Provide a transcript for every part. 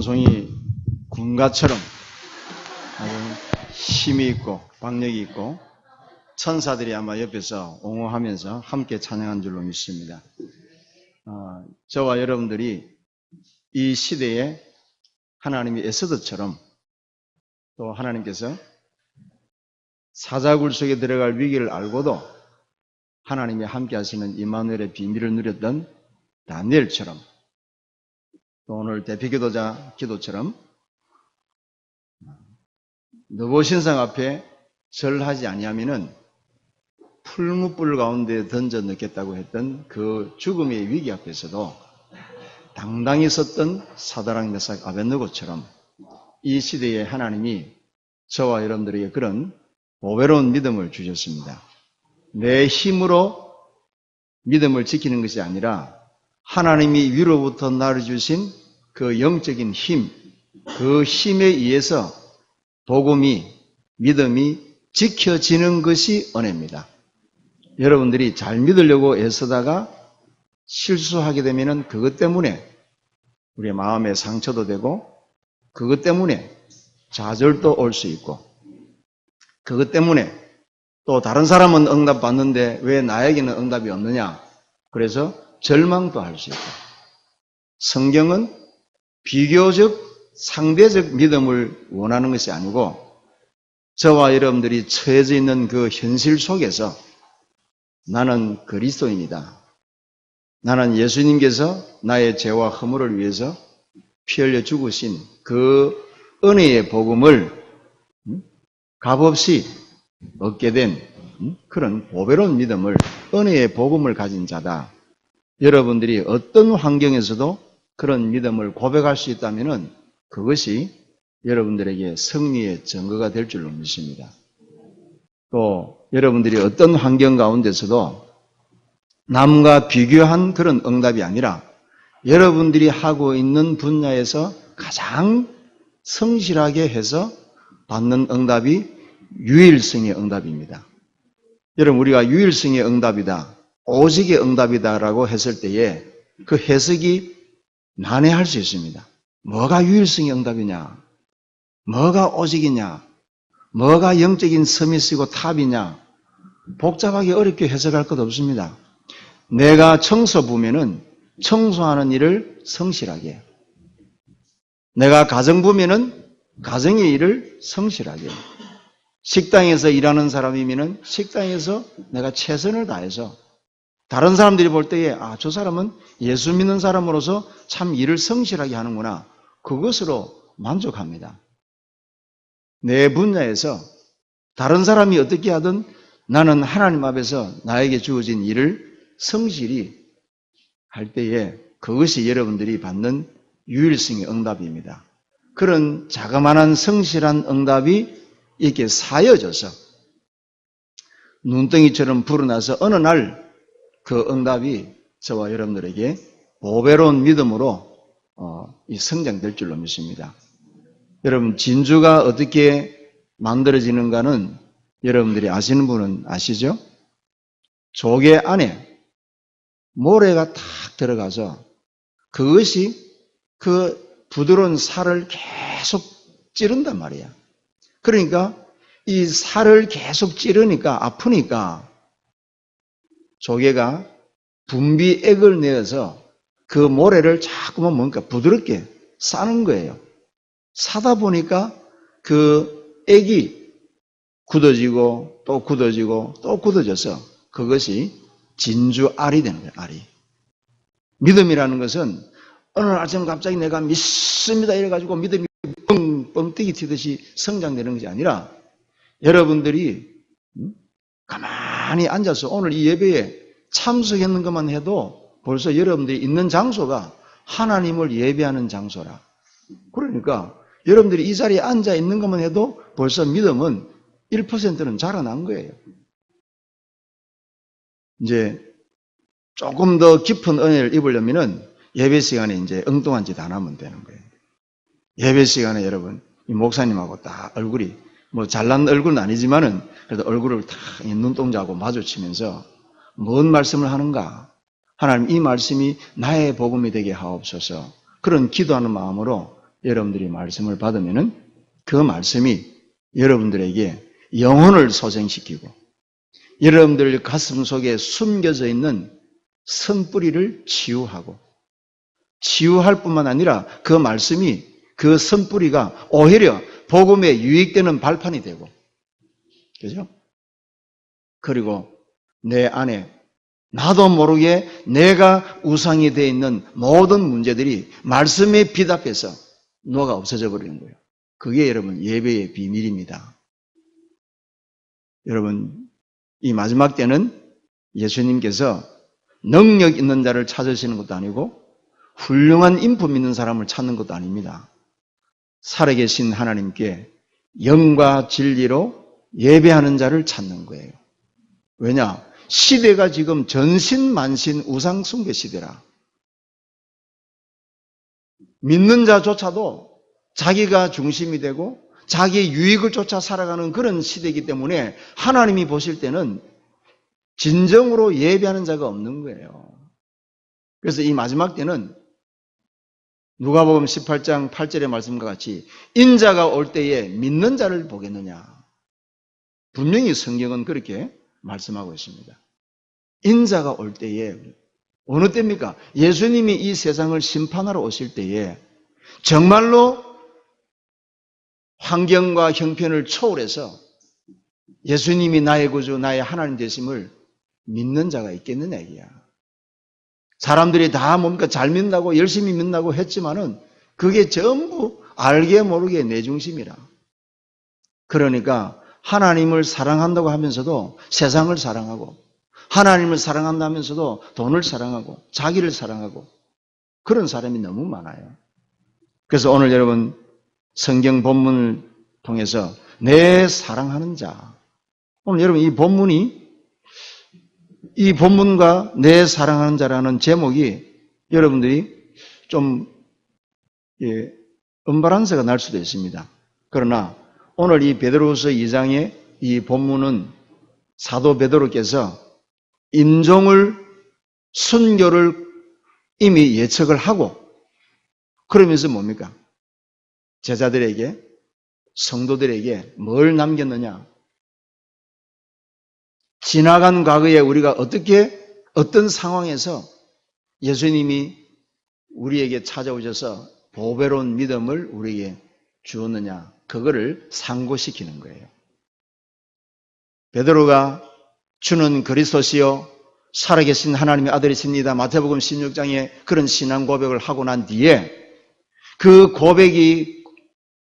찬송이 군가처럼 아주 힘이 있고 박력이 있고 천사들이 아마 옆에서 옹호하면서 함께 찬양한 줄로 믿습니다. 저와 여러분들이 이 시대에 하나님이 에스더처럼 또 하나님께서 사자굴 속에 들어갈 위기를 알고도 하나님이 함께 하시는 임마누엘의 비밀을 누렸던 다니엘처럼 또 오늘 대표기도자 기도처럼 느보신상 앞에 절하지 아니하면은 풀무불 가운데 던져 넣겠다고 했던 그 죽음의 위기 앞에서도 당당히 섰던 사드락 메삭 아벳느고처럼 이 시대에 하나님이 저와 여러분들에게 그런 보배로운 믿음을 주셨습니다. 내 힘으로 믿음을 지키는 것이 아니라 하나님이 위로부터 나를 주신 그 영적인 힘, 그 힘에 의해서 복음이, 믿음이 지켜지는 것이 은혜입니다. 여러분들이 잘 믿으려고 애쓰다가 실수하게 되면 그것 때문에 우리의 마음에 상처도 되고 그것 때문에 좌절도 올 수 있고 그것 때문에 또 다른 사람은 응답 받는데 왜 나에게는 응답이 없느냐 그래서 절망도 할 수 있고 성경은 비교적 상대적 믿음을 원하는 것이 아니고 저와 여러분들이 처해져 있는 그 현실 속에서 나는 그리스도인이다. 나는 예수님께서 나의 죄와 허물을 위해서 피 흘려 죽으신 그 은혜의 복음을 값없이 얻게 된 그런 보배로운 믿음을 은혜의 복음을 가진 자다. 여러분들이 어떤 환경에서도 그런 믿음을 고백할 수 있다면 그것이 여러분들에게 승리의 증거가 될 줄로 믿습니다. 또 여러분들이 어떤 환경 가운데서도 남과 비교한 그런 응답이 아니라 여러분들이 하고 있는 분야에서 가장 성실하게 해서 받는 응답이 유일성의 응답입니다. 여러분 우리가 유일성의 응답이다, 오직의 응답이다라고 했을 때에 그 해석이 난해할 수 있습니다. 뭐가 유일성의 응답이냐? 뭐가 오직이냐? 뭐가 영적인 서밋이고 탑이냐? 복잡하게 어렵게 해석할 것 없습니다. 내가 청소 부면은 청소하는 일을 성실하게 해요. 내가 가정 부면은 가정의 일을 성실하게 해요. 식당에서 일하는 사람이면은 식당에서 내가 최선을 다해서 다른 사람들이 볼 때에 저 사람은 예수 믿는 사람으로서 참 일을 성실하게 하는구나. 그것으로 만족합니다. 내 분야에서 다른 사람이 어떻게 하든 나는 하나님 앞에서 나에게 주어진 일을 성실히 할 때에 그것이 여러분들이 받는 유일성의 응답입니다. 그런 자그마한 성실한 응답이 이렇게 사여져서 눈덩이처럼 불어나서 어느 날 그 응답이 저와 여러분들에게 보배로운 믿음으로 성장될 줄로 믿습니다. 여러분 진주가 어떻게 만들어지는가는 여러분들이 아시는 분은 아시죠? 조개 안에 모래가 탁 들어가서 그것이 그 부드러운 살을 계속 찌른단 말이야. 그러니까 이 살을 계속 찌르니까 아프니까 조개가 분비액을 내어서 그 모래를 자꾸만 뭔가 부드럽게 싸는 거예요. 사다 보니까 그 액이 굳어지고 또 굳어지고 또 굳어져서 그것이 진주알이 되는 거예요. 알이. 믿음이라는 것은 어느 아침 갑자기 내가 믿습니다 이래가지고 믿음이 뻥튀기 튀듯이 성장되는 것이 아니라 여러분들이 가만히 앉아서 오늘 이 예배에 참석했는 것만 해도 벌써 여러분들이 있는 장소가 하나님을 예배하는 장소라. 그러니까 여러분들이 이 자리에 앉아 있는 것만 해도 벌써 믿음은 1%는 자라난 거예요. 이제 조금 더 깊은 은혜를 입으려면은 예배 시간에 이제 엉뚱한 짓 안 하면 되는 거예요. 예배 시간에 여러분, 이 목사님하고 딱 얼굴이, 뭐 잘난 얼굴은 아니지만은 그래도 얼굴을 딱 눈동자하고 마주치면서 뭔 말씀을 하는가? 하나님 이 말씀이 나의 복음이 되게 하옵소서. 그런 기도하는 마음으로 여러분들이 말씀을 받으면은 그 말씀이 여러분들에게 영혼을 소생시키고 여러분들 가슴 속에 숨겨져 있는 선뿌리를 치유하고 치유할 뿐만 아니라 그 말씀이 그 선뿌리가 오히려 복음에 유익되는 발판이 되고 그죠? 그리고 내 안에 나도 모르게 내가 우상이 되어 있는 모든 문제들이 말씀에 비답해서 녹아 없어져 버리는 거예요. 그게 여러분 예배의 비밀입니다. 여러분 이 마지막 때는 예수님께서 능력 있는 자를 찾으시는 것도 아니고 훌륭한 인품 있는 사람을 찾는 것도 아닙니다. 살아계신 하나님께 영과 진리로 예배하는 자를 찾는 거예요. 왜냐? 시대가 지금 전신만신 우상 숭배 시대라. 믿는 자조차도 자기가 중심이 되고 자기 유익을 쫓아 살아가는 그런 시대이기 때문에 하나님이 보실 때는 진정으로 예배하는 자가 없는 거예요. 그래서 이 마지막 때는 누가복음 18장 8절의 말씀과 같이 인자가 올 때에 믿는 자를 보겠느냐. 분명히 성경은 그렇게 말씀하고 있습니다. 인자가 올 때에 어느 때입니까? 예수님이 이 세상을 심판하러 오실 때에 정말로 환경과 형편을 초월해서 예수님이 나의 구주, 나의 하나님 되심을 믿는 자가 있겠느냐 이게야. 사람들이 다 뭡니까 잘 믿는다고 열심히 믿는다고 했지만은 그게 전부 알게 모르게 내 중심이라. 그러니까 하나님을 사랑한다고 하면서도 세상을 사랑하고 하나님을 사랑한다면서도 돈을 사랑하고 자기를 사랑하고 그런 사람이 너무 많아요. 그래서 오늘 여러분 성경 본문을 통해서 내 사랑하는 자. 오늘 여러분 이 본문과 내 사랑하는 자라는 제목이 여러분들이 좀 언밸런스가 날 수도 있습니다. 그러나 오늘 이 베드로후서 2장의 이 본문은 사도 베드로께서 임종을 순교를 이미 예측을 하고 그러면서 뭡니까? 제자들에게 성도들에게 뭘 남겼느냐? 지나간 과거에 우리가 어떤 상황에서 예수님이 우리에게 찾아오셔서 보배로운 믿음을 우리에게 주었느냐? 그거를 상고시키는 거예요. 베드로가 주는 그리스도시요 살아계신 하나님의 아들이십니다. 마태복음 16장에 그런 신앙 고백을 하고 난 뒤에 그 고백이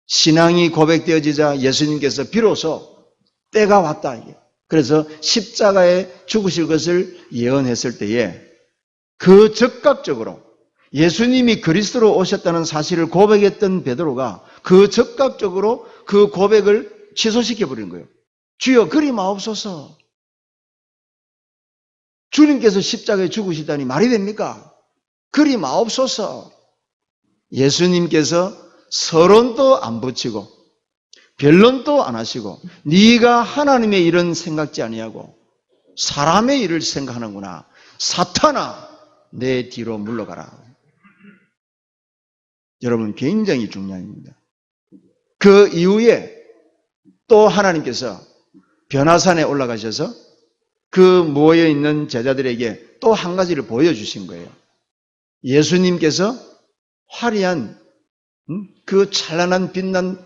신앙이 고백되어지자 예수님께서 비로소 때가 왔다. 그래서 십자가에 죽으실 것을 예언했을 때에 그 즉각적으로 예수님이 그리스도로 오셨다는 사실을 고백했던 베드로가 그 즉각적으로 그 고백을 취소시켜버린 거예요. 주여 그리 마옵소서. 주님께서 십자가에 죽으시다니 말이 됩니까? 그리 마옵소서. 예수님께서 서론도 안 붙이고 변론도 안 하시고 네가 하나님의 일은 생각지 아니하고 사람의 일을 생각하는구나. 사탄아 내 뒤로 물러가라. 여러분 굉장히 중요한 일입니다. 그 이후에 또 하나님께서 변화산에 올라가셔서 그 모여있는 제자들에게 또 한 가지를 보여주신 거예요. 예수님께서 화려한 그 찬란한 빛난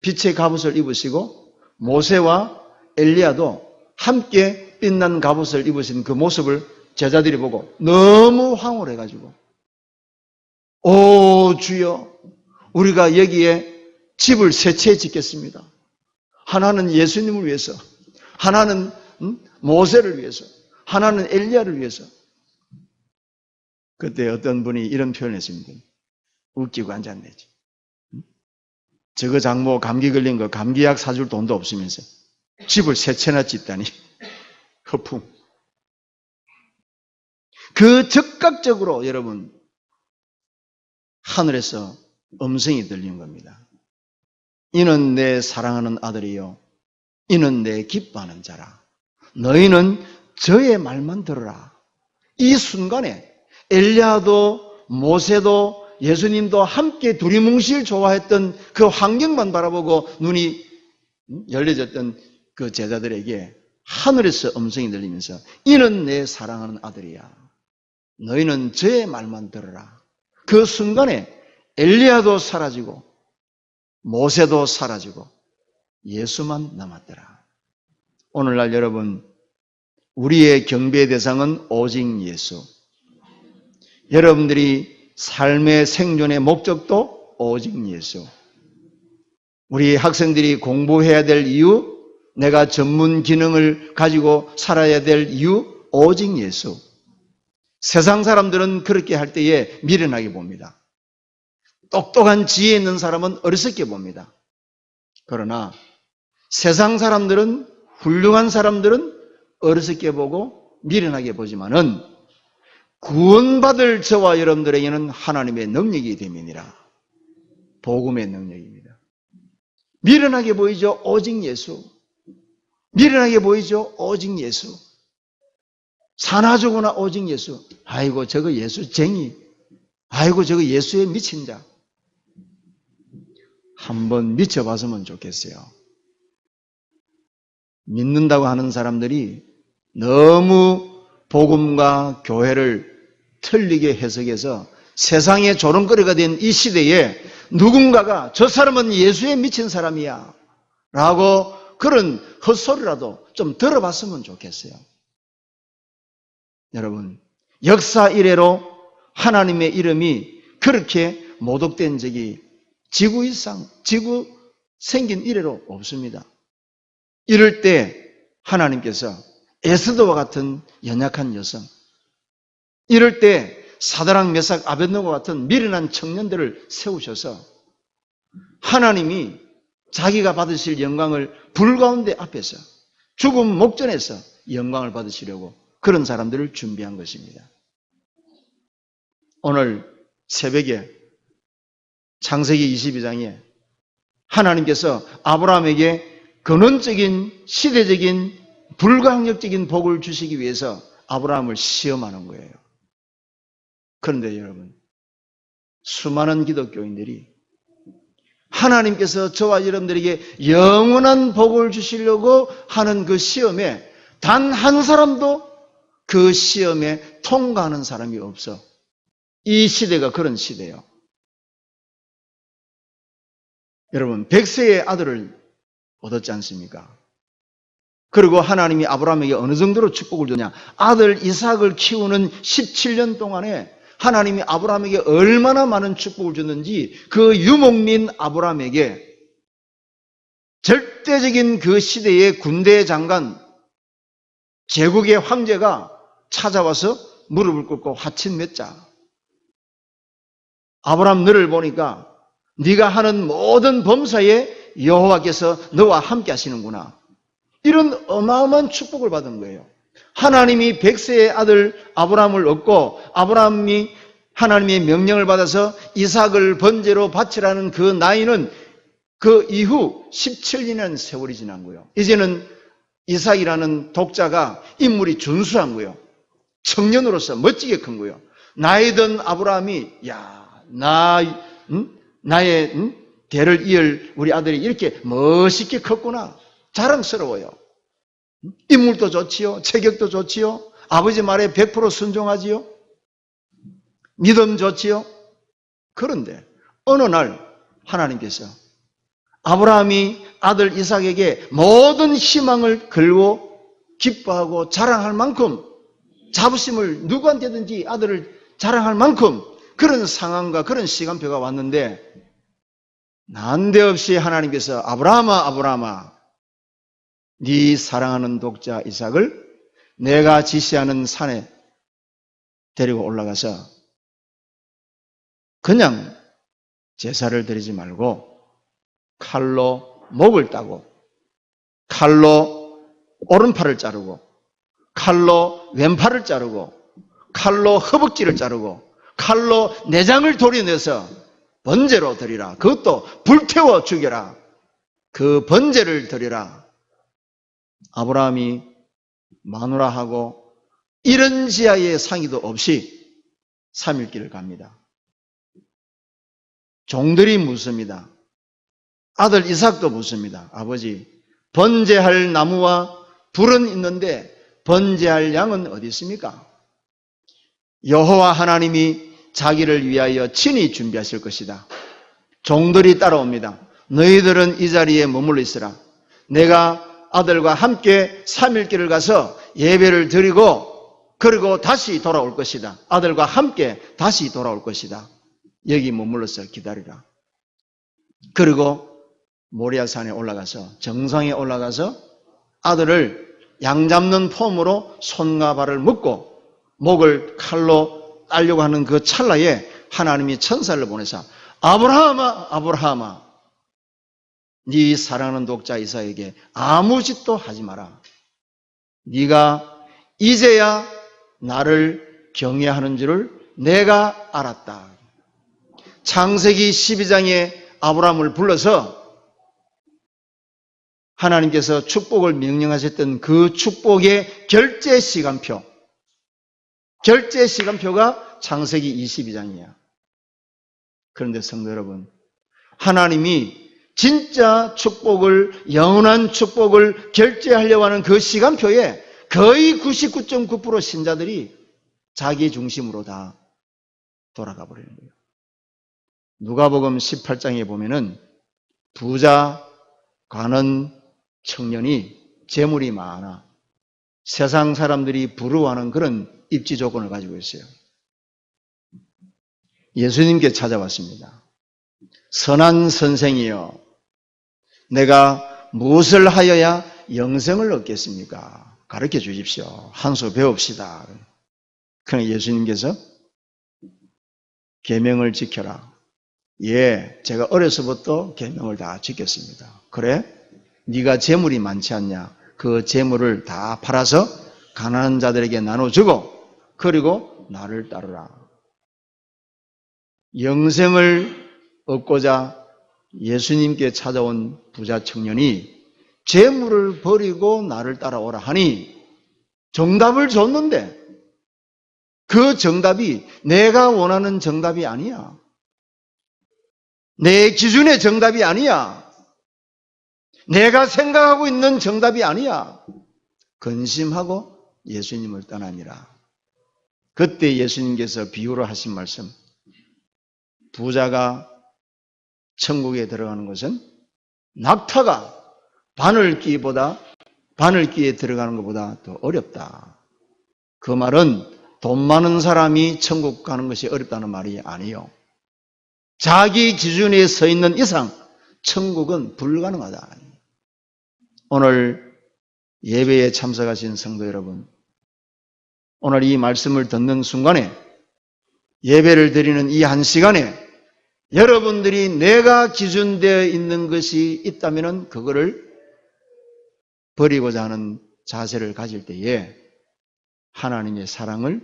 빛의 갑옷을 입으시고 모세와 엘리야도 함께 빛난 갑옷을 입으신 그 모습을 제자들이 보고 너무 황홀해가지고 오 주여 우리가 여기에 집을 세 채 짓겠습니다. 하나는 예수님을 위해서, 하나는 모세를 위해서, 하나는 엘리야를 위해서. 그때 어떤 분이 이런 표현을 했습니다. 웃기고 앉았네지. 저거 장모 감기 걸린 거 감기약 사줄 돈도 없으면서 집을 세 채나 짓다니. 허풍. 그 즉각적으로 여러분 하늘에서 음성이 들린 겁니다. 이는 내 사랑하는 아들이요 이는 내 기뻐하는 자라. 너희는 저의 말만 들으라. 이 순간에 엘리야도 모세도 예수님도 함께 두리뭉실 좋아했던 그 환경만 바라보고 눈이 열려졌던 그 제자들에게 하늘에서 음성이 들리면서 이는 내 사랑하는 아들이야. 너희는 저의 말만 들어라. 그 순간에 엘리야도 사라지고 모세도 사라지고 예수만 남았더라. 오늘날 여러분, 우리의 경배의 대상은 오직 예수. 여러분들이 삶의 생존의 목적도 오직 예수. 우리 학생들이 공부해야 될 이유, 내가 전문 기능을 가지고 살아야 될 이유, 오직 예수. 세상 사람들은 그렇게 할 때에 미련하게 봅니다. 똑똑한 지혜 있는 사람은 어리석게 봅니다. 그러나 세상 사람들은, 훌륭한 사람들은 어리석게 보고 미련하게 보지만은 구원받을 저와 여러분들에게는 하나님의 능력이 됨이니라. 복음의 능력입니다. 미련하게 보이죠? 오직 예수. 미련하게 보이죠? 오직 예수. 사나주구나 오직 예수. 아이고 저거 예수쟁이. 아이고 저거 예수에 미친 자. 한번 미쳐봤으면 좋겠어요. 믿는다고 하는 사람들이 너무 복음과 교회를 틀리게 해석해서 세상의 조롱거리가 된 이 시대에 누군가가 저 사람은 예수에 미친 사람이야 라고 그런 헛소리라도 좀 들어봤으면 좋겠어요. 여러분, 역사 이래로 하나님의 이름이 그렇게 모독된 적이 지구 생긴 이래로 없습니다. 이럴 때 하나님께서 에스더와 같은 연약한 여성, 이럴 때 사드락 메삭 아벳느고 같은 미련한 청년들을 세우셔서 하나님이 자기가 받으실 영광을 불 가운데 앞에서 죽음 목전에서 영광을 받으시려고 그런 사람들을 준비한 것입니다. 오늘 새벽에 창세기 22장에 하나님께서 아브라함에게 근원적인 시대적인 불가항력적인 복을 주시기 위해서 아브라함을 시험하는 거예요. 그런데 여러분, 수많은 기독교인들이 하나님께서 저와 여러분들에게 영원한 복을 주시려고 하는 그 시험에 단 한 사람도 그 시험에 통과하는 사람이 없어. 이 시대가 그런 시대예요. 여러분, 100세의 아들을 얻었지 않습니까? 그리고 하나님이 아브라함에게 어느 정도로 축복을 줬냐? 아들 이삭을 키우는 17년 동안에 하나님이 아브라함에게 얼마나 많은 축복을 줬는지 그 유목민 아브라함에게 절대적인 그 시대의 군대 장관, 제국의 황제가 찾아와서 무릎을 꿇고 화친 맺자. 아브라함 너를 보니까 네가 하는 모든 범사에 여호와께서 너와 함께 하시는구나. 이런 어마어마한 축복을 받은 거예요. 하나님이 100세의 아들 아브라함을 얻고 아브라함이 하나님의 명령을 받아서 이삭을 번제로 바치라는 그 나이는 그 이후 17년이라는 세월이 지난 거예요. 이제는 이삭이라는 독자가 인물이 준수한 거예요. 청년으로서 멋지게 큰 거예요. 나이 든 아브라함이 나의 대를 이을 우리 아들이 이렇게 멋있게 컸구나. 자랑스러워요. 인물도 좋지요. 체격도 좋지요. 아버지 말에 100% 순종하지요. 믿음 좋지요. 그런데 어느 날 하나님께서 아브라함이 아들 이삭에게 모든 희망을 걸고 기뻐하고 자랑할 만큼 자부심을 누구한테든지 아들을 자랑할 만큼 그런 상황과 그런 시간표가 왔는데 난데없이 하나님께서 아브라함아 네 사랑하는 독자 이삭을 내가 지시하는 산에 데리고 올라가서 그냥 제사를 드리지 말고 칼로 목을 따고 칼로 오른팔을 자르고 칼로 왼팔을 자르고 칼로 허벅지를 자르고 칼로 내장을 도려내서 번제로 드리라. 그것도 불태워 죽여라. 그 번제를 드리라. 아브라함이 마누라하고 이런 지하의 상의도 없이 3일길을 갑니다. 종들이 묻습니다. 아들 이삭도 묻습니다. 아버지, 번제할 나무와 불은 있는데 번제할 양은 어디 있습니까? 여호와 하나님이 자기를 위하여 친히 준비하실 것이다. 종들이 따라옵니다. 너희들은 이 자리에 머물러 있으라. 내가 아들과 함께 3일길을 가서 예배를 드리고 그리고 다시 돌아올 것이다. 아들과 함께 다시 돌아올 것이다. 여기 머물러서 기다리라. 그리고 모리아산에 올라가서 정상에 올라가서 아들을 양 잡는 폼으로 손과 발을 묶고 목을 칼로 따려고 하는 그 찰나에 하나님이 천사를 보내서 아브라함아 아브라함아 네 사랑하는 독자 이삭에게 아무 짓도 하지 마라. 네가 이제야 나를 경외하는 줄을 내가 알았다. 창세기 12장에 아브라함을 불러서 하나님께서 축복을 명령하셨던 그 축복의 결제 시간표가 창세기 22장이야. 그런데 성도 여러분, 하나님이 진짜 축복을, 영원한 축복을 결제하려고 하는 그 시간표에 거의 99.9% 신자들이 자기 중심으로 다 돌아가 버리는 거예요. 누가복음 18장에 보면은 부자, 가는 청년이 재물이 많아 세상 사람들이 부러워하는 그런 입지 조건을 가지고 있어요. 예수님께 찾아왔습니다. 선한 선생이여, 내가 무엇을 하여야 영생을 얻겠습니까? 가르쳐 주십시오. 한 수 배웁시다. 그러나 예수님께서 계명을 지켜라. 예, 제가 어려서부터 계명을 다 지켰습니다. 그래? 네가 재물이 많지 않냐? 그 재물을 다 팔아서 가난한 자들에게 나눠주고 그리고 나를 따르라. 영생을 얻고자 예수님께 찾아온 부자 청년이 재물을 버리고 나를 따라오라 하니 정답을 줬는데 그 정답이 내가 원하는 정답이 아니야. 내 기준의 정답이 아니야. 내가 생각하고 있는 정답이 아니야. 근심하고 예수님을 떠나니라. 그때 예수님께서 비유로 하신 말씀, 부자가 천국에 들어가는 것은 낙타가 바늘기에 들어가는 것보다 더 어렵다. 그 말은 돈 많은 사람이 천국 가는 것이 어렵다는 말이 아니에요. 자기 기준에 서 있는 이상 천국은 불가능하다. 오늘 예배에 참석하신 성도 여러분, 오늘 이 말씀을 듣는 순간에 예배를 드리는 이 한 시간에 여러분들이 내가 기준되어 있는 것이 있다면 그거를 버리고자 하는 자세를 가질 때에 하나님의 사랑을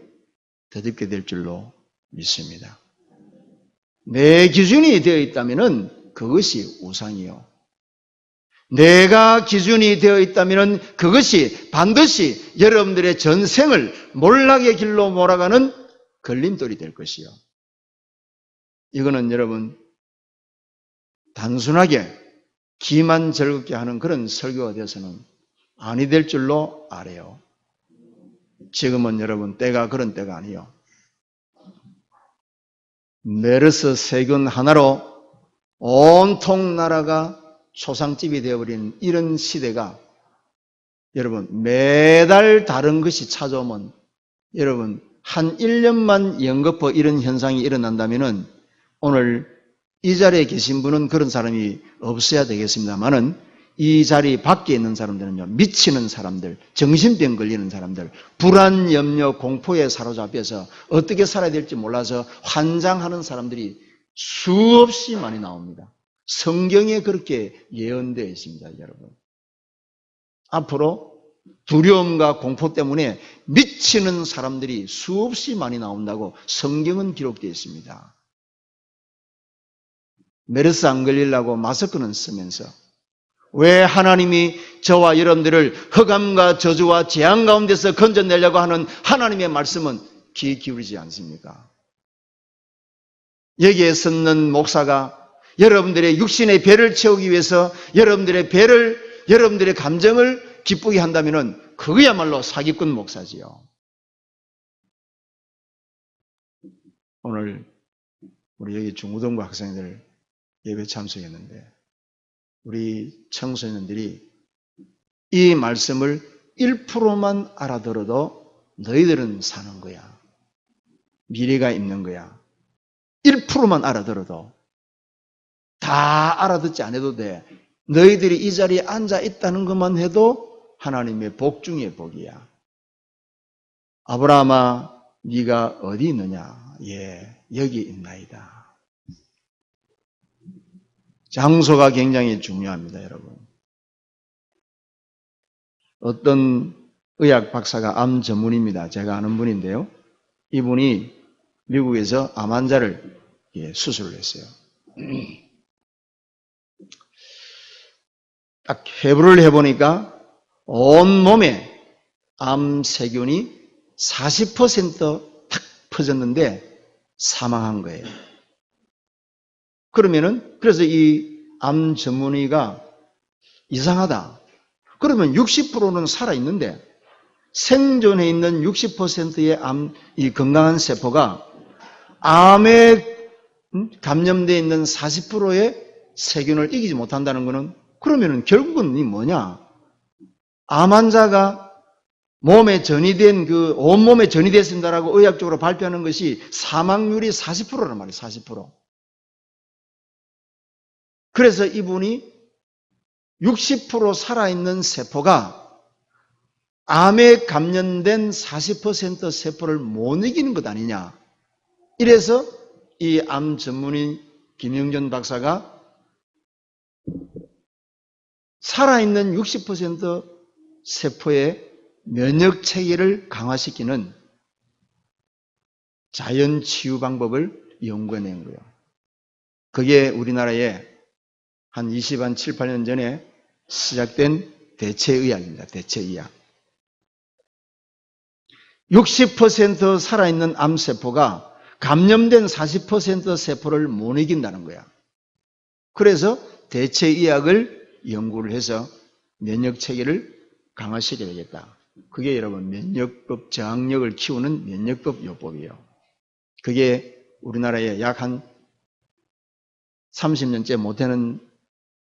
덧입게 될 줄로 믿습니다. 내 기준이 되어 있다면 그것이 우상이요. 내가 기준이 되어 있다면 그것이 반드시 여러분들의 전생을 몰락의 길로 몰아가는 걸림돌이 될 것이요. 이거는 여러분 단순하게 기만 즐겁게 하는 그런 설교가 되어서는 아니 될 줄로 알아요. 지금은 여러분 때가 그런 때가 아니요. 메르스 세균 하나로 온통 나라가 초상집이 되어버린 이런 시대가 여러분 매달 다른 것이 찾아오면 여러분 한 1년만 연거푸 이런 현상이 일어난다면은 오늘 이 자리에 계신 분은 그런 사람이 없어야 되겠습니다만은 이 자리 밖에 있는 사람들은요, 미치는 사람들, 정신병 걸리는 사람들, 불안, 염려, 공포에 사로잡혀서 어떻게 살아야 될지 몰라서 환장하는 사람들이 수없이 많이 나옵니다. 성경에 그렇게 예언되어 있습니다, 여러분. 앞으로 두려움과 공포 때문에 미치는 사람들이 수없이 많이 나온다고 성경은 기록되어 있습니다. 메르스 안 걸리려고 마스크는 쓰면서 왜 하나님이 저와 여러분들을 흑암과 저주와 재앙 가운데서 건져내려고 하는 하나님의 말씀은 귀 기울이지 않습니까? 여기에 섰는 목사가 여러분들의 육신의 배를 채우기 위해서 여러분들의 감정을 기쁘게 한다면 그거야말로 사기꾼 목사지요. 오늘 우리 여기 중고등부 학생들 예배 참석했는데 우리 청소년들이 이 말씀을 1%만 알아들어도 너희들은 사는 거야. 미래가 있는 거야. 1%만 알아들어도 다 알아듣지 않아도 돼. 너희들이 이 자리에 앉아 있다는 것만 해도 하나님의 복 중의 복이야. 아브라함아, 네가 어디 있느냐? 예, 여기 있나이다. 장소가 굉장히 중요합니다, 여러분. 어떤 의학 박사가 암 전문입니다. 제가 아는 분인데요. 이분이 미국에서 암 환자를 수술을 했어요. 딱 해부를 해보니까 온몸에 암 세균이 40%탁 퍼졌는데 사망한 거예요. 그래서 이 암 전문의가 이상하다. 그러면 60%는 살아있는데 생존해 있는 60%의 이 건강한 세포가 암에 감염되어 있는 40%의 세균을 이기지 못한다는 것은 그러면 결국은 이 뭐냐? 암 환자가 온몸에 전이됐습니다라고 의학적으로 발표하는 것이 사망률이 40%란 말이에요. 40%. 그래서 이분이 60% 살아있는 세포가 암에 감염된 40% 세포를 못 이기는 것 아니냐. 이래서 이 암 전문의 김영전 박사가 살아있는 60% 세포의 면역 체계를 강화시키는 자연 치유 방법을 연구해낸 거예요. 그게 우리나라에 한 7, 8년 전에 시작된 대체의학입니다. 대체의학. 60% 살아있는 암세포가 감염된 40% 세포를 못 이긴다는 거야. 그래서 대체의학을 연구를 해서 면역체계를 강화시켜야 되겠다. 그게 여러분 면역법 저항력을 키우는 면역법 요법이에요. 그게 우리나라에 약 한 30년째 못하는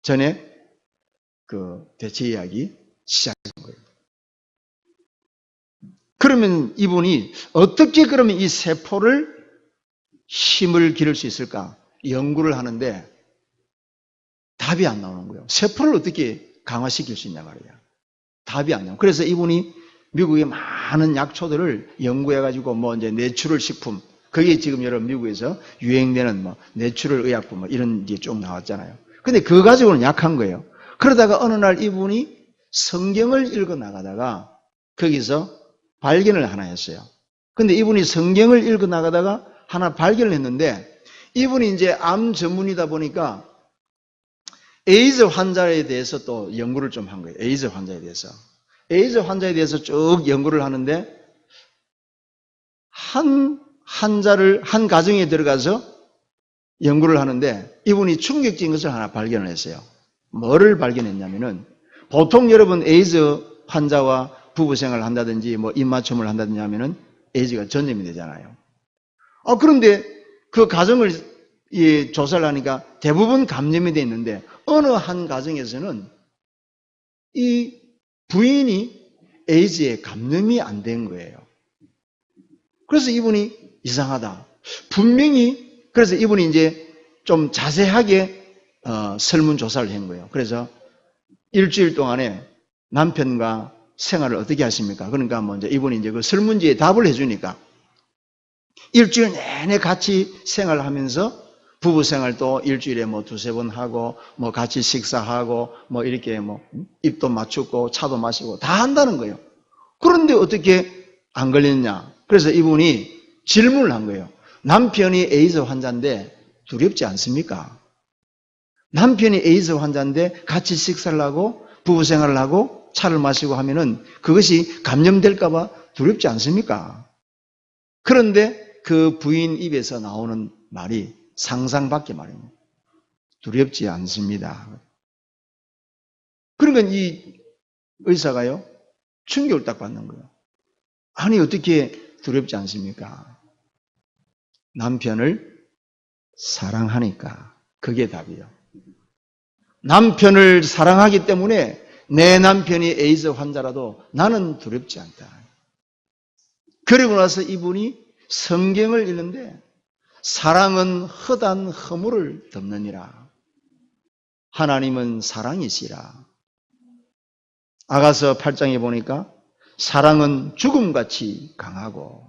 전에 그 대체의학이 시작된 거예요. 그러면 이분이 어떻게 그러면 이 세포를 힘을 기를 수 있을까? 연구를 하는데 답이 안 나오는 거예요. 세포를 어떻게 강화시킬 수 있냐 말이야. 답이 안 나와요. 그래서 이분이 미국의 많은 약초들을 연구해가지고 이제 내추럴 식품, 그게 지금 여러분 미국에서 유행되는 내추럴 의약품 이런 게 쭉 나왔잖아요. 근데 그거 가지고는 약한 거예요. 그러다가 어느 날 이분이 성경을 읽어 나가다가 거기서 발견을 하나 했어요. 근데 이분이 성경을 읽어 나가다가 하나 발견을 했는데 이분이 이제 암 전문이다 보니까 에이즈 환자에 대해서 또 연구를 좀 한 거예요. 에이즈 환자에 대해서. 에이즈 환자에 대해서 쭉 연구를 하는데 한 가정에 들어가서 연구를 하는데 이분이 충격적인 것을 하나 발견을 했어요. 뭐를 발견했냐면은 보통 여러분 에이즈 환자와 부부 생활을 한다든지 입맞춤을 한다든지 하면은 에이즈가 전염이 되잖아요. 그런데 그 가정을 조사를 하니까 대부분 감염이 돼 있는데 어느 한 가정에서는 이 부인이 에이즈에 감염이 안 된 거예요. 그래서 이분이 이상하다. 분명히 그래서 이분이 이제 좀 자세하게 설문조사를 한 거예요. 그래서 일주일 동안에 남편과 생활을 어떻게 하십니까? 그러니까 이제 이분이 이제 그 설문지에 답을 해주니까 일주일 내내 같이 생활하면서 부부 생활도 일주일에 두세 번 하고 같이 식사하고 이렇게 입도 맞추고 차도 마시고 다 한다는 거예요. 그런데 어떻게 안 걸렸냐? 그래서 이분이 질문을 한 거예요. 남편이 에이즈 환자인데 두렵지 않습니까? 남편이 에이즈 환자인데 같이 식사를 하고 부부 생활을 하고 차를 마시고 하면은 그것이 감염될까봐 두렵지 않습니까? 그런데 그 부인 입에서 나오는 말이 상상밖에 말입니다. 두렵지 않습니다. 그러니까 이 의사가요, 충격을 딱 받는 거예요. 아니, 어떻게 두렵지 않습니까? 남편을 사랑하니까. 그게 답이에요. 남편을 사랑하기 때문에 내 남편이 에이즈 환자라도 나는 두렵지 않다. 그리고 나서 이분이 성경을 읽는데 사랑은 헛한 허물을 덮느니라. 하나님은 사랑이시라. 아가서 8장에 보니까 사랑은 죽음같이 강하고,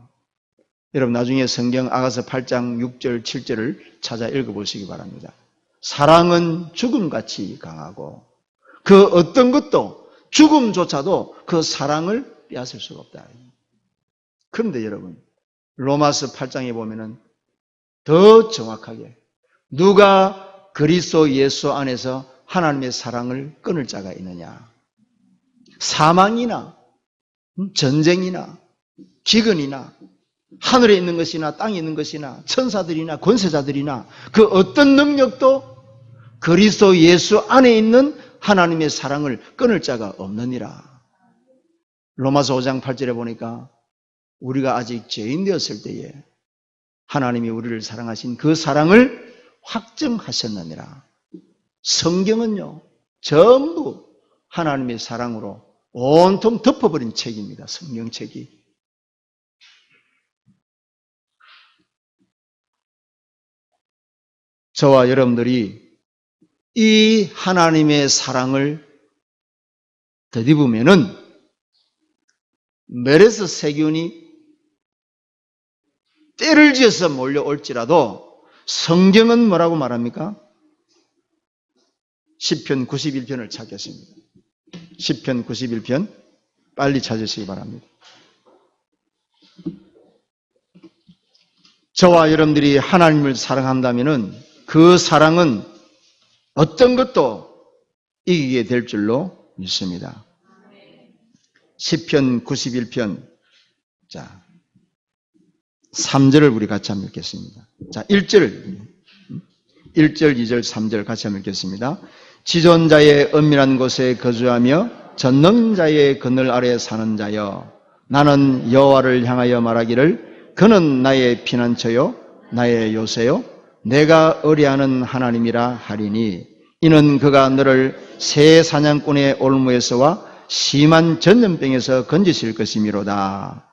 여러분 나중에 성경 아가서 8장 6절 7절을 찾아 읽어보시기 바랍니다. 사랑은 죽음같이 강하고 그 어떤 것도 죽음조차도 그 사랑을 빼앗을 수가 없다. 그런데 여러분 로마서 8장에 보면은 더 정확하게 누가 그리스도 예수 안에서 하나님의 사랑을 끊을 자가 있느냐. 사망이나 전쟁이나 기근이나 하늘에 있는 것이나 땅에 있는 것이나 천사들이나 권세자들이나 그 어떤 능력도 그리스도 예수 안에 있는 하나님의 사랑을 끊을 자가 없느니라. 로마서 5장 8절에 보니까 우리가 아직 죄인 되었을 때에 하나님이 우리를 사랑하신 그 사랑을 확증하셨느니라. 성경은요, 전부 하나님의 사랑으로 온통 덮어버린 책입니다. 성경책이. 저와 여러분들이 이 하나님의 사랑을 덧입으면은 메르스 세균이 때를 지어서 몰려올지라도 성경은 뭐라고 말합니까? 시편 91편을 찾겠습니다. 시편 91편 빨리 찾으시기 바랍니다. 저와 여러분들이 하나님을 사랑한다면은 그 사랑은 어떤 것도 이기게 될 줄로 믿습니다. 시편 91편 자 3절을 우리 같이 한번 읽겠습니다. 자 1절 2절 3절 같이 한번 읽겠습니다. 지존자의 은밀한 곳에 거주하며 전능자의 그늘 아래 사는 자여, 나는 여호와를 향하여 말하기를 그는 나의 피난처요 나의 요새요 내가 의뢰하는 하나님이라 하리니, 이는 그가 너를 새 사냥꾼의 올무에서와 심한 전염병에서 건지실 것이미로다.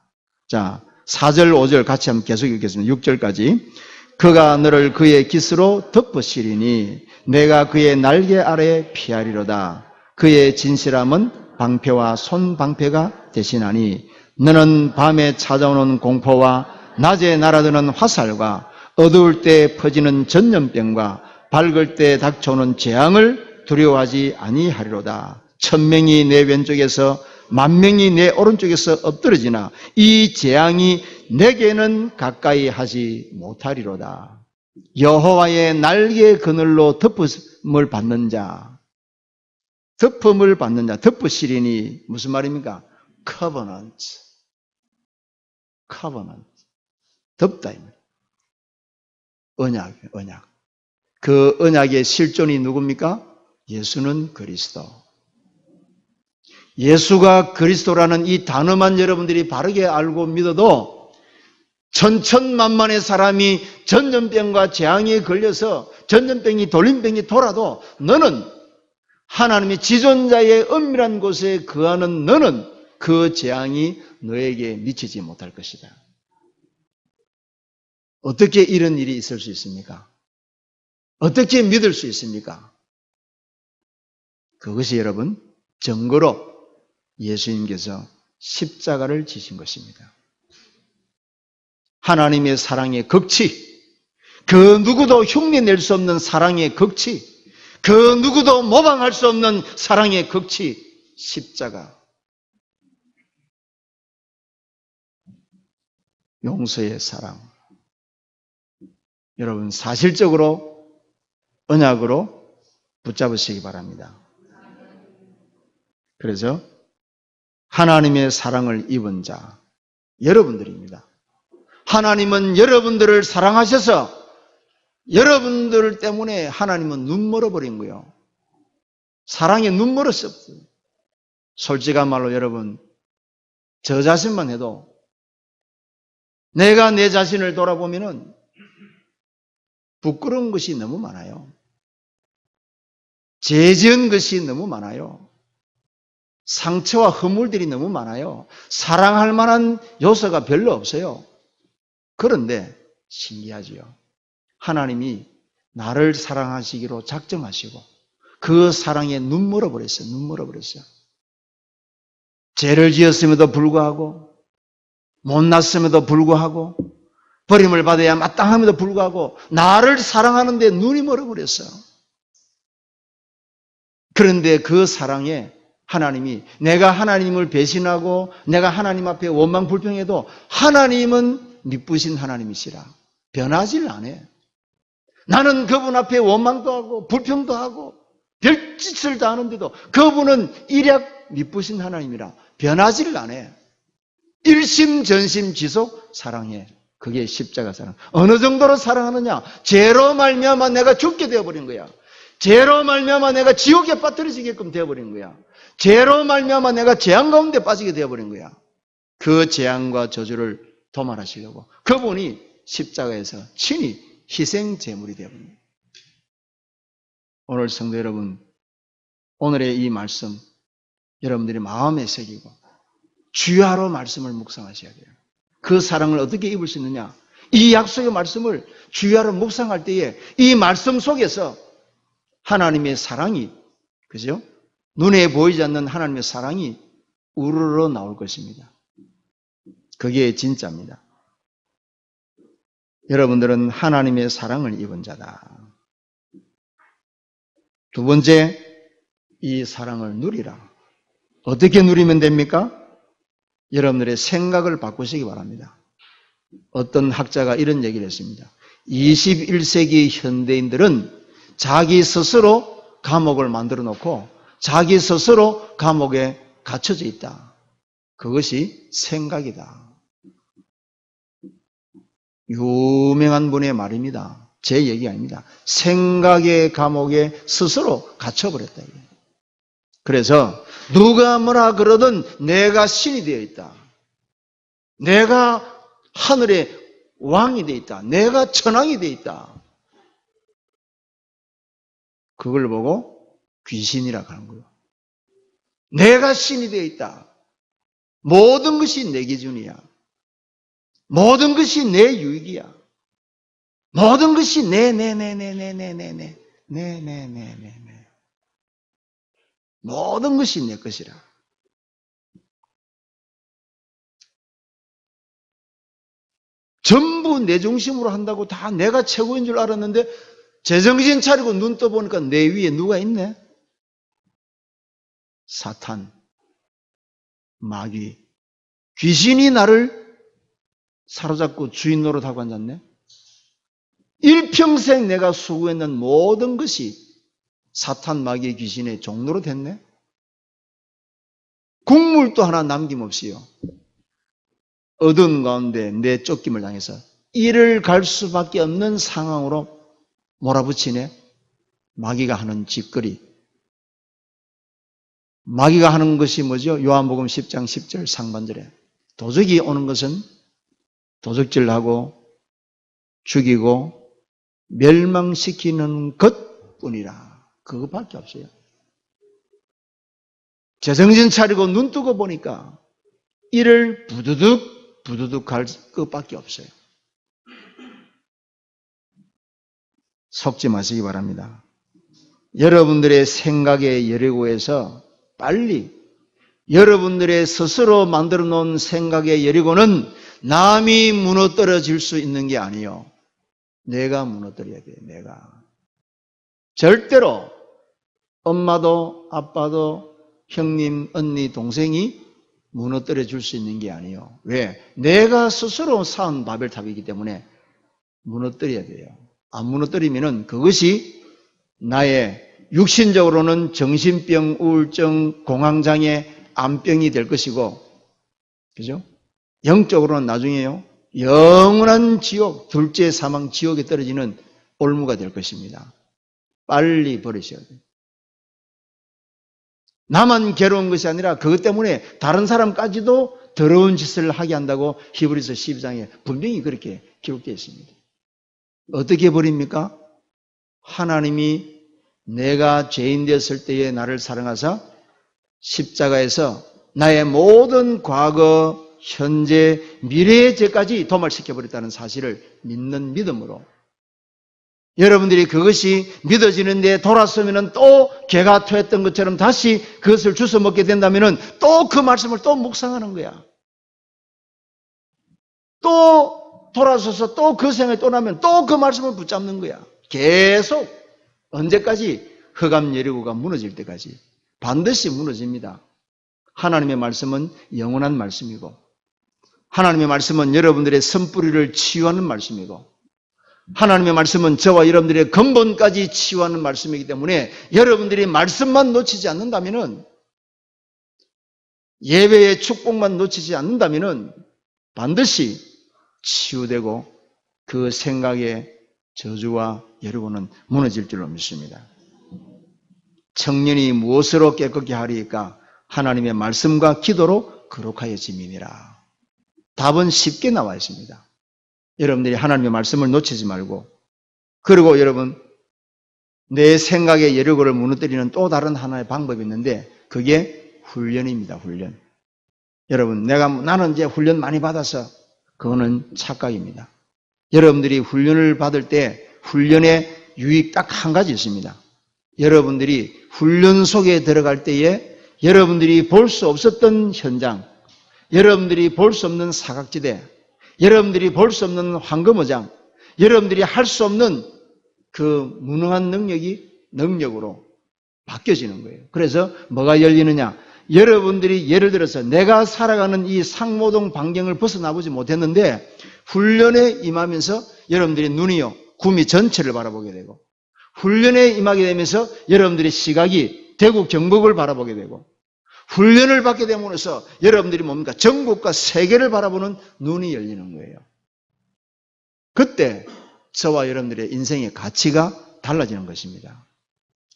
자 4절 5절 같이 한번 계속 읽겠습니다. 6절까지. 그가 너를 그의 깃으로 덮으시리니 내가 그의 날개 아래 피하리로다. 그의 진실함은 방패와 손방패가 되시나니, 너는 밤에 찾아오는 공포와 낮에 날아드는 화살과 어두울 때 퍼지는 전염병과 밝을 때 닥쳐오는 재앙을 두려워하지 아니하리로다. 1000명이 내 왼쪽에서 10,000명이 내 오른쪽에서 엎드러지나 이 재앙이 내게는 가까이 하지 못하리로다. 여호와의 날개 그늘로 덮음을 받는 자, 덮음을 받는 자, 덮으시리니 무슨 말입니까? covenant, 덮다. 언약. 그 언약의 실존이 누굽니까? 예수는 그리스도. 예수가 그리스도라는 이 단어만 여러분들이 바르게 알고 믿어도 천천만만의 사람이 전염병과 재앙에 걸려서 전염병이 돌림병이 돌아도 너는 하나님의 지존자의 은밀한 곳에 거하는 너는 그 재앙이 너에게 미치지 못할 것이다. 어떻게 이런 일이 있을 수 있습니까? 어떻게 믿을 수 있습니까? 그것이 여러분 증거로 예수님께서 십자가를 지신 것입니다. 하나님의 사랑의 극치, 그 누구도 흉내낼 수 없는 사랑의 극치, 그 누구도 모방할 수 없는 사랑의 극치, 십자가. 용서의 사랑. 여러분 사실적으로 언약으로 붙잡으시기 바랍니다. 그래서 하나님의 사랑을 입은 자, 여러분들입니다. 하나님은 여러분들을 사랑하셔서 여러분들 때문에 하나님은 눈 멀어버린 거예요. 사랑에 눈 멀었어요. 솔직한 말로 여러분, 저 자신만 해도 내가 내 자신을 돌아보면은 부끄러운 것이 너무 많아요. 죄 지은 것이 너무 많아요. 상처와 허물들이 너무 많아요. 사랑할 만한 요소가 별로 없어요. 그런데 신기하지요. 하나님이 나를 사랑하시기로 작정하시고 그 사랑에 눈 멀어버렸어요. 눈 멀어버렸어요. 죄를 지었음에도 불구하고 못났음에도 불구하고 버림을 받아야 마땅함에도 불구하고 나를 사랑하는데 눈이 멀어버렸어요. 그런데 그 사랑에 하나님이 내가 하나님을 배신하고 내가 하나님 앞에 원망불평해도 하나님은 미쁘신 하나님이시라. 변하질 않아요. 나는 그분 앞에 원망도 하고 불평도 하고 별짓을 다 하는데도 그분은 일약 미쁘신 하나님이라 변하지를 않아요. 일심전심지속 사랑해. 그게 십자가 사랑. 어느 정도로 사랑하느냐? 죄로 말미암아 내가 죽게 되어버린 거야. 죄로 말미암아 내가 지옥에 빠뜨려지게끔 되어버린 거야. 죄로 말미암아 내가 재앙 가운데 빠지게 되어버린 거야. 그 재앙과 저주를 도말하시려고 그분이 십자가에서 친히 희생 제물이 되어버린 거예요. 오늘 성도 여러분, 오늘의 이 말씀 여러분들이 마음에 새기고 주야로 말씀을 묵상하셔야 돼요. 그 사랑을 어떻게 입을 수 있느냐? 이 약속의 말씀을 주야로 묵상할 때에 이 말씀 속에서 하나님의 사랑이, 그죠? 눈에 보이지 않는 하나님의 사랑이 우러러 나올 것입니다. 그게 진짜입니다. 여러분들은 하나님의 사랑을 입은 자다. 두 번째, 이 사랑을 누리라. 어떻게 누리면 됩니까? 여러분들의 생각을 바꾸시기 바랍니다. 어떤 학자가 이런 얘기를 했습니다. 21세기 현대인들은 자기 스스로 감옥을 만들어 놓고 자기 스스로 감옥에 갇혀져 있다. 그것이 생각이다. 유명한 분의 말입니다. 제 얘기 아닙니다. 생각의 감옥에 스스로 갇혀버렸다. 그래서 누가 뭐라 그러든 내가 신이 되어 있다. 내가 하늘의 왕이 되어 있다. 내가 천왕이 되어 있다. 그걸 보고 귀신이라고 하는 거예요. 내가 신이 되어 있다. 모든 것이 내 기준이야. 모든 것이 내 유익이야. 모든 것이 내. 모든 것이 내 것이라. 전부 내 중심으로 한다고 다 내가 최고인 줄 알았는데 제정신 차리고 눈 떠보니까 내 위에 누가 있네? 사탄, 마귀, 귀신이 나를 사로잡고 주인 노릇하고 앉았네? 일평생 내가 수고했는 모든 것이 사탄, 마귀, 귀신의 종로로 됐네? 국물도 하나 남김없이요. 어두운 가운데 내 쫓김을 당해서 이를 갈 수밖에 없는 상황으로 몰아붙이네? 마귀가 하는 짓거리. 마귀가 하는 것이 뭐죠? 요한복음 10장 10절 상반절에 도적이 오는 것은 도적질하고 죽이고 멸망시키는 것뿐이라. 그것밖에 없어요. 제정신 차리고 눈 뜨고 보니까 이를 부두둑 갈 것밖에 없어요. 속지 마시기 바랍니다. 여러분들의 생각의 여리고에서 빨리 여러분들의 스스로 만들어 놓은 생각의 여리고는 남이 무너뜨려질 수 있는 게 아니에요. 내가 무너뜨려야 돼요. 내가. 절대로 엄마도 아빠도 형님, 언니, 동생이 무너뜨려 줄 수 있는 게 아니에요. 왜? 내가 스스로 쌓은 바벨탑이기 때문에 무너뜨려야 돼요. 안 무너뜨리면은 그것이 나의 육신적으로는 정신병, 우울증, 공황장애, 암병이 될 것이고, 그죠? 영적으로는 나중에요. 영원한 지옥, 둘째 사망 지옥에 떨어지는 올무가 될 것입니다. 빨리 버리셔야 돼요. 나만 괴로운 것이 아니라 그것 때문에 다른 사람까지도 더러운 짓을 하게 한다고 히브리서 12장에 분명히 그렇게 기록되어 있습니다. 어떻게 버립니까? 하나님이 내가 죄인 되었을 때에 나를 사랑하사 십자가에서 나의 모든 과거, 현재, 미래의 죄까지 도말시켜버렸다는 사실을 믿는 믿음으로 여러분들이 그것이 믿어지는데 돌아서면 또 개가 토했던 것처럼 다시 그것을 주워 먹게 된다면 또 그 말씀을 또 묵상하는 거야. 또 돌아서서 또 그 생각이 또 나면 또 그 말씀을 붙잡는 거야. 계속 언제까지? 흑암 여리고가 무너질 때까지. 반드시 무너집니다. 하나님의 말씀은 영원한 말씀이고 하나님의 말씀은 여러분들의 선뿌리를 치유하는 말씀이고 하나님의 말씀은 저와 여러분들의 근본까지 치유하는 말씀이기 때문에 여러분들이 말씀만 놓치지 않는다면 예배의 축복만 놓치지 않는다면 반드시 치유되고 그 생각의 저주와 여러분은 무너질 줄로 믿습니다. 청년이 무엇으로 깨끗게 하리까? 하나님의 말씀과 기도로 거룩하여 지민이라. 답은 쉽게 나와 있습니다. 여러분들이 하나님의 말씀을 놓치지 말고 그리고 여러분 내 생각의 여력을 무너뜨리는 또 다른 하나의 방법이 있는데 그게 훈련입니다. 훈련. 여러분 나는 이제 훈련 많이 받아서 그거는 착각입니다. 여러분들이 훈련을 받을 때 훈련의 유익 딱 한 가지 있습니다. 여러분들이 훈련 속에 들어갈 때에 여러분들이 볼 수 없었던 현장, 여러분들이 볼 수 없는 사각지대, 여러분들이 볼 수 없는 황금어장, 여러분들이 할 수 없는 그 무능한 능력으로 바뀌어지는 거예요. 그래서 뭐가 열리느냐? 여러분들이 예를 들어서 내가 살아가는 이 상모동 반경을 벗어나보지 못했는데 훈련에 임하면서 여러분들이 눈이요, 구미 전체를 바라보게 되고 훈련에 임하게 되면서 여러분들의 시각이 대구 경북을 바라보게 되고 훈련을 받게 됨으로써 여러분들이 뭡니까? 전국과 세계를 바라보는 눈이 열리는 거예요. 그때 저와 여러분들의 인생의 가치가 달라지는 것입니다.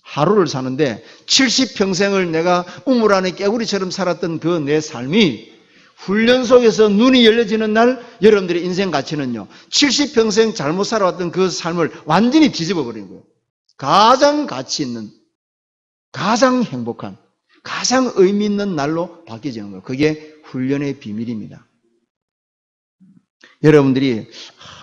하루를 사는데 70평생을 내가 우물 안에 깨구리처럼 살았던 그 내 삶이 훈련 속에서 눈이 열려지는 날 여러분들의 인생 가치는요. 70평생 잘못 살아왔던 그 삶을 완전히 뒤집어 버린 거예요. 가장 가치 있는, 가장 행복한, 가장 의미 있는 날로 바뀌어지는 거예요. 그게 훈련의 비밀입니다. 여러분들이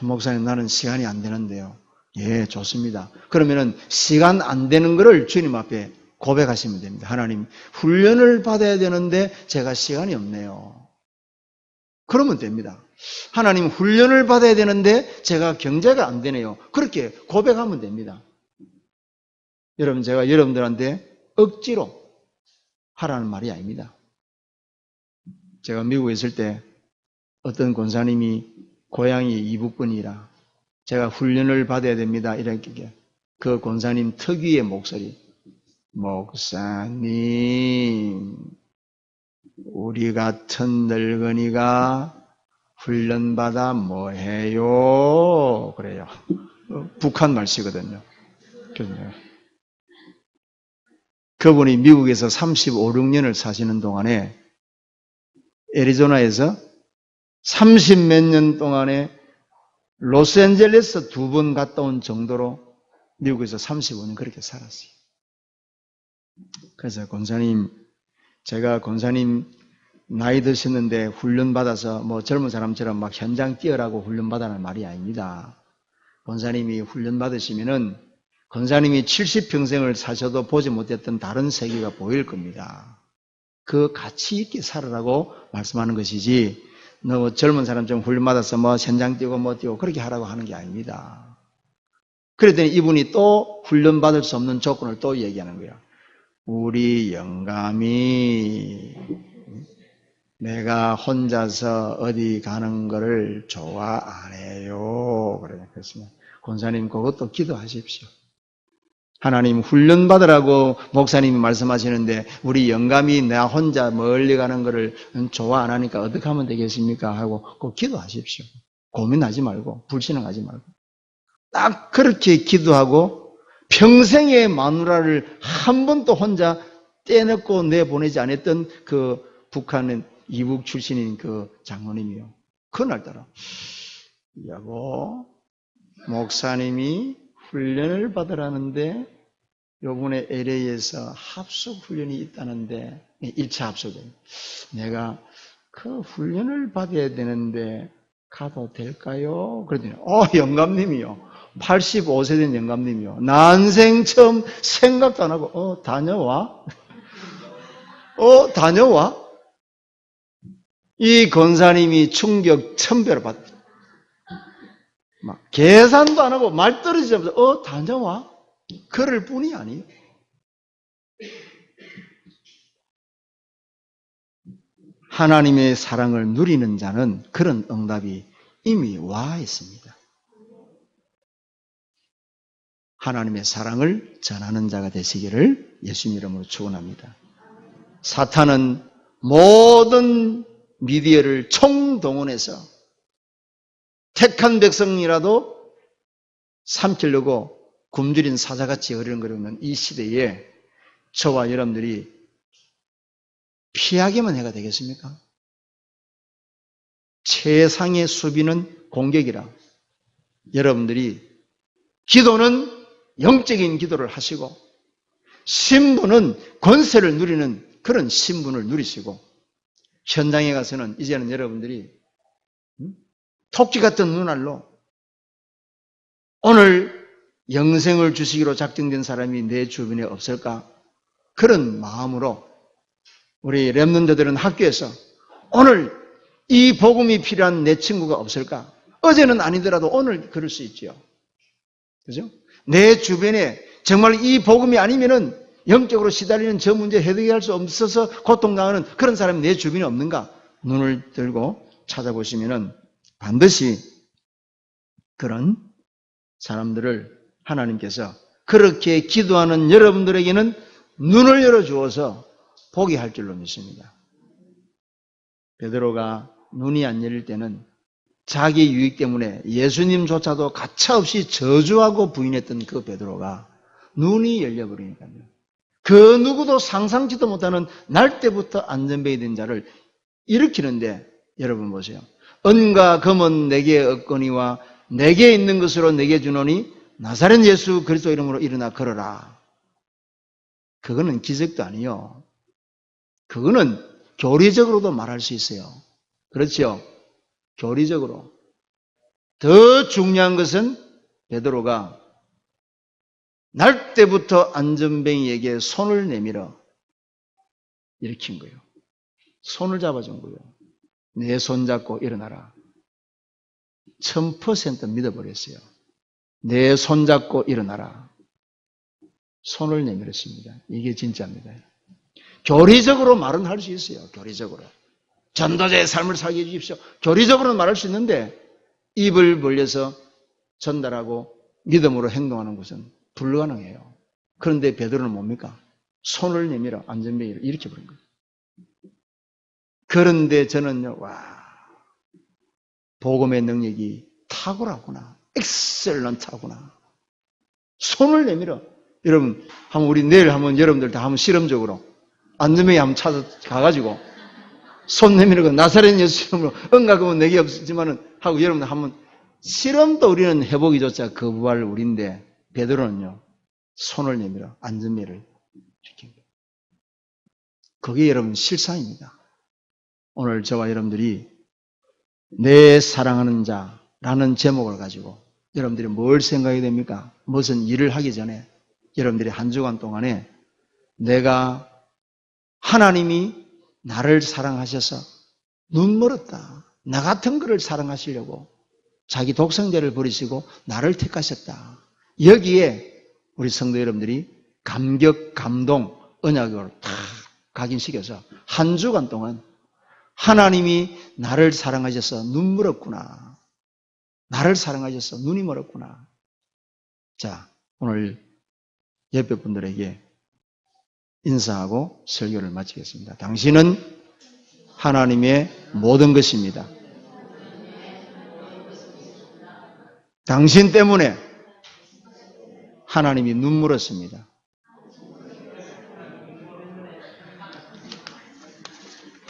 목사님 나는 시간이 안 되는데요. 예, 좋습니다. 그러면은 시간 안 되는 거를 주님 앞에 고백하시면 됩니다. 하나님, 훈련을 받아야 되는데 제가 시간이 없네요. 그러면 됩니다. 하나님, 훈련을 받아야 되는데 제가 경제가 안 되네요. 그렇게 고백하면 됩니다. 여러분, 제가 여러분들한테 억지로 하라는 말이 아닙니다. 제가 미국에 있을 때 어떤 권사님이 고향이 이북분이라 제가 훈련을 받아야 됩니다. 이렇게 그 권사님 특유의 목소리. 목사님, 우리 같은 늙은이가 훈련받아 뭐해요? 그래요. 북한 말씨거든요. 그분이 미국에서 35, 6년을 사시는 동안에 애리조나에서 30몇 년 동안에 로스앤젤레스 2번 갔다 온 정도로 미국에서 35년 그렇게 살았어요. 그래서 권사님, 제가 권사님 나이 드셨는데 훈련받아서 뭐 젊은 사람처럼 막 현장 뛰어라고 훈련받아라는 말이 아닙니다. 권사님이 훈련받으시면은 권사님이 70평생을 사셔도 보지 못했던 다른 세계가 보일 겁니다. 그 가치 있게 살으라고 말씀하는 것이지 너 젊은 사람처럼 훈련받아서 뭐 현장 뛰고 뭐 뛰고 그렇게 하라고 하는 게 아닙니다. 그랬더니 이분이 또 훈련받을 수 없는 조건을 또 얘기하는 거예요. 우리 영감이 내가 혼자서 어디 가는 거를 좋아 안 해요. 그래서 권사님 그것도 기도하십시오. 하나님 훈련받으라고 목사님이 말씀하시는데 우리 영감이 나 혼자 멀리 가는 거를 좋아 안 하니까 어떻게 하면 되겠습니까? 하고 꼭 기도하십시오. 고민하지 말고 불신앙하지 말고. 딱 그렇게 기도하고 평생의 마누라를 한 번도 혼자 떼놓고 내보내지 않았던 그 북한은 이북 출신인 그 장로님이요. 그날따라 여보, 목사님이 훈련을 받으라는데 요번에 LA에서 합숙 훈련이 있다는데 1차 합숙에 내가 그 훈련을 받아야 되는데 가도 될까요? 그러더니 영감님이요. 85세 된 영감님이요. 난생 처음 생각도 안 하고 다녀와? 다녀와? 이 권사님이 충격 1000배로 받았죠. 막 계산도 안 하고 말 떨어지자마자 다녀와? 그럴 뿐이 아니에요. 하나님의 사랑을 누리는 자는 그런 응답이 이미 와 있습니다. 하나님의 사랑을 전하는 자가 되시기를 예수님 이름으로 축원합니다. 사탄은 모든 미디어를 총동원해서 택한 백성이라도 삼키려고 굶주린 사자같이 어른거리는 이 시대에 저와 여러분들이 피하게만 해가 되겠습니까? 최상의 수비는 공격이라 여러분들이 기도는 영적인 기도를 하시고 신분은 권세를 누리는 그런 신분을 누리시고 현장에 가서는 이제는 여러분들이 토끼 같은 눈알로 오늘 영생을 주시기로 작정된 사람이 내 주변에 없을까? 그런 마음으로 우리 렘넌트들은 학교에서 오늘 이 복음이 필요한 내 친구가 없을까? 어제는 아니더라도 오늘 그럴 수 있죠. 그죠? 내 주변에 정말 이 복음이 아니면은 영적으로 시달리는 저 문제 해결할 수 없어서 고통당하는 그런 사람이 내 주변에 없는가? 눈을 들고 찾아보시면은 반드시 그런 사람들을 하나님께서 그렇게 기도하는 여러분들에게는 눈을 열어주어서 보게 할 줄로 믿습니다. 베드로가 눈이 안 열릴 때는 자기 유익 때문에 예수님조차도 가차없이 저주하고 부인했던 그 베드로가 눈이 열려버리니까요. 그 누구도 상상치도 못하는 날 때부터 안전뱅이 된 자를 일으키는데 여러분 보세요. 은과 금은 내게 얻거니와 내게 있는 것으로 내게 주노니 나사렛 예수 그리스도 이름으로 일어나 걸어라. 그거는 기적도 아니요. 그거는 교리적으로도 말할 수 있어요. 그렇죠? 교리적으로. 더 중요한 것은 베드로가 날 때부터 안전뱅이에게 손을 내밀어 일으킨 거예요. 손을 잡아준 거예요. 내 손 잡고 일어나라. 1000% 믿어버렸어요. 내 손 잡고 일어나라. 손을 내밀었습니다. 이게 진짜입니다. 교리적으로 말은 할 수 있어요. 교리적으로. 전도자의 삶을 살게 해주십시오. 교리적으로는 말할 수 있는데 입을 벌려서 전달하고 믿음으로 행동하는 것은 불가능해요. 그런데 베드로는 뭡니까? 손을 내밀어 안전뱅이를 이렇게 버린 거예요. 그런데 저는요, 복음의 능력이 탁월하구나. 엑셀런트하구나. 손을 내밀어. 여러분, 우리 내일 한번 여러분들 다 한번 실험적으로 안전뱅이 한번 찾아가가지고 손 내밀고 나사렛 예수 이름으로 응가금은 내게 없지만은 하고 여러분들 한번 실험도 우리는 해보기조차 거부할 우리인데 베드로는요 손을 내밀어 안전뱅이를 지킨 거예요. 그게 여러분 실상입니다. 오늘 저와 여러분들이 내 사랑하는 자라는 제목을 가지고 여러분들이 뭘 생각이 됩니까? 무슨 일을 하기 전에 여러분들이 한 주간 동안에 내가 하나님이 나를 사랑하셔서 눈멀었다. 나 같은 그를 사랑하시려고 자기 독생자를 버리시고 나를 택하셨다. 여기에 우리 성도 여러분들이 감격, 감동, 언약으로 다 각인시켜서 한 주간 동안 하나님이 나를 사랑하셔서 눈 멀었구나. 나를 사랑하셔서 눈이 멀었구나. 자, 오늘 옆에 분들에게 인사하고 설교를 마치겠습니다. 당신은 하나님의 모든 것입니다. 당신 때문에 하나님이 눈물었습니다.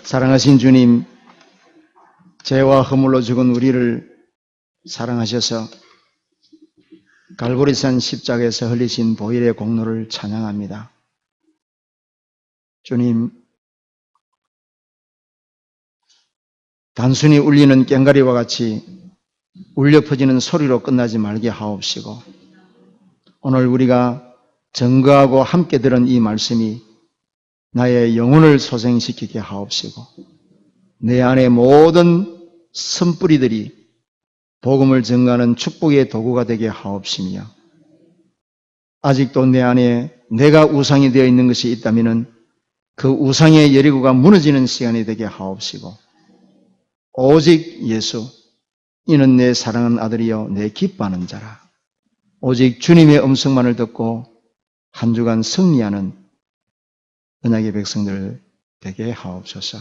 사랑하신 주님, 죄와 허물로 죽은 우리를 사랑하셔서 갈보리산 십자가에서 흘리신 보혈의 공로를 찬양합니다. 주님, 단순히 울리는 꽹과리와 같이 울려 퍼지는 소리로 끝나지 말게 하옵시고, 오늘 우리가 증거하고 함께 들은 이 말씀이 나의 영혼을 소생시키게 하옵시고, 내 안의 모든 선뿌리들이 복음을 증거하는 축복의 도구가 되게 하옵시며, 아직도 내 안에 내가 우상이 되어 있는 것이 있다면 그 우상의 여리고가 무너지는 시간이 되게 하옵시고, 오직 예수, 이는 내 사랑하는 아들이요 내 기뻐하는 자라. 오직 주님의 음성만을 듣고 한 주간 승리하는 언약의 백성들 되게 하옵소서.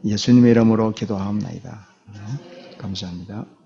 예수님의 이름으로 기도하옵나이다. 감사합니다.